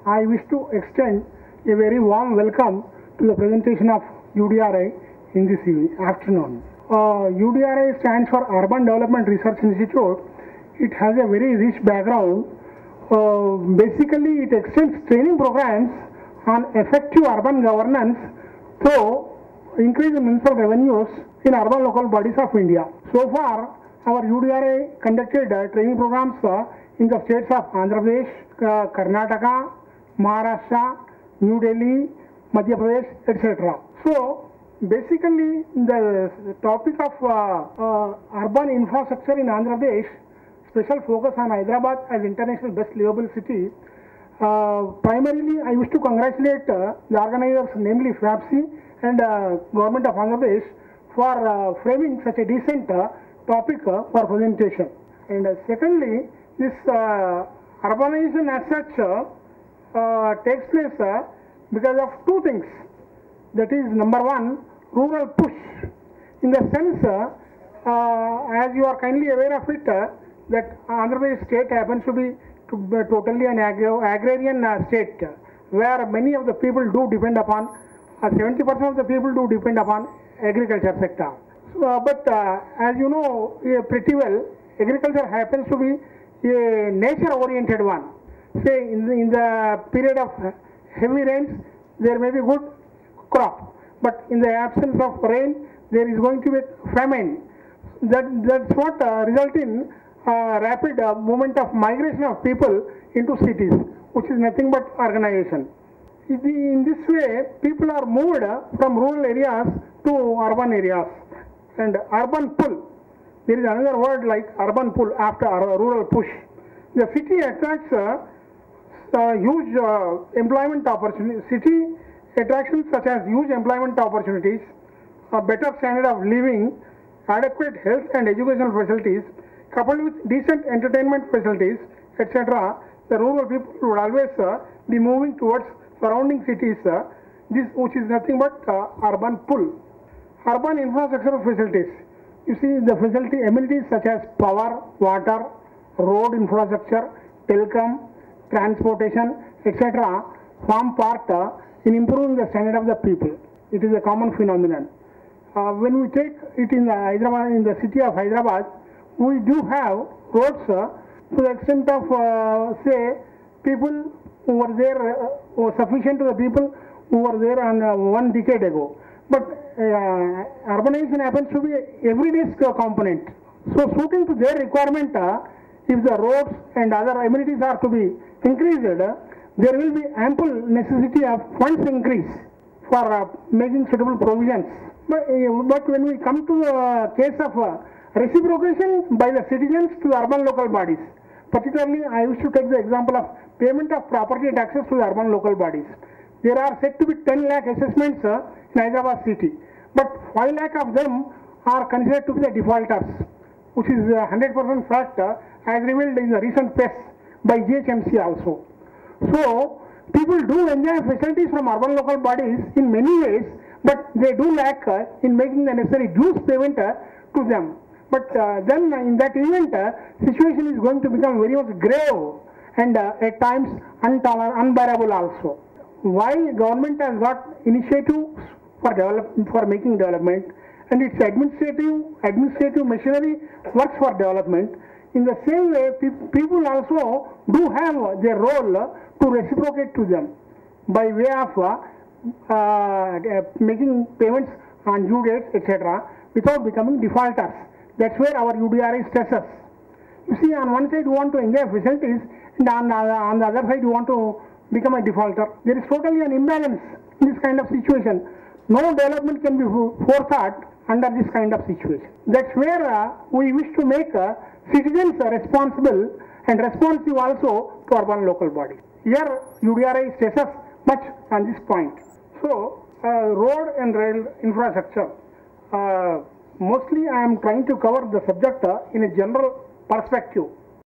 I wish to extend a very warm welcome to the presentation of UDRI in this afternoon. UDRI stands for Urban Development Research Institute. It has a very rich background. Basically, it extends training programs on effective urban governance through increased municipal revenues in urban local bodies of India. So far, our UDRI conducted training programs in the states of Andhra Pradesh, Karnataka, Maharashtra, New Delhi, Madhya Pradesh, etc. So, basically, the topic of urban infrastructure in Andhra Pradesh, special focus on Hyderabad as international best livable city. Primarily, I wish to congratulate the organizers, namely FAPSI and Government of Andhra Pradesh, for framing such a decent topic for presentation. And secondly, this urbanization as such takes place because of two things. That is, number one, rural push. In the sense, as you are kindly aware of it, that Andhra Pradesh state happens to be totally an agrarian state, where many of the people do depend upon, 70% of the people do depend upon agriculture sector. But as you know pretty well, agriculture happens to be a nature-oriented one. Say in the period of heavy rains, there may be good crop, but in the absence of rain, there is going to be famine. That's what result in rapid movement of migration of people into cities, which is nothing but urbanization. In this way, people are moved from rural areas to urban areas. And urban pull, there is another word like urban pull after rural push. The city attracts huge employment opportunities. City attractions such as huge employment opportunities, a better standard of living, adequate health and educational facilities, coupled with decent entertainment facilities, etc. The rural people would always be moving towards surrounding cities, which is nothing but urban pull. Urban infrastructure facilities. You see, the facility amenities such as power, water, road infrastructure, telecom, transportation, etc. form part in improving the standard of the people. It is a common phenomenon. When we take it in the city of Hyderabad, we do have roads to the extent of, say, people who were there, sufficient to the people who were there on 1 decade ago. But urbanization happens to be everyday's component. So, suiting to their requirement, if the roads and other amenities are to be increased, there will be ample necessity of funds increase for making suitable provisions. But when we come to the case of reciprocation by the citizens to the urban local bodies, particularly I wish to take the example of payment of property taxes to the urban local bodies. There are said to be 10 lakh assessments in Hyderabad city, but 5 lakh of them are considered to be the defaulters, which is 100% fact as revealed in the recent press by GHMC also. So, people do enjoy facilities from urban local bodies in many ways, but they do lack in making the necessary dues payment to them. But then in that event, situation is going to become very much grave and at times unbearable also. While government has got initiatives for making development, and its administrative machinery works for development, in the same way people also do have their role to reciprocate to them by way of making payments on due dates, etc., without becoming defaulters. That's where our UDRI stresses. You see, on one side you want to enjoy facilities, and on the other side you want to become a defaulter. There is totally an imbalance in this kind of situation. No development can be forethought under this kind of situation. That's where we wish to make citizens responsible and responsive also to urban local bodies. Here UDRI stresses much on this point. So, road and rail infrastructure. Mostly I am trying to cover the subject in a general perspective.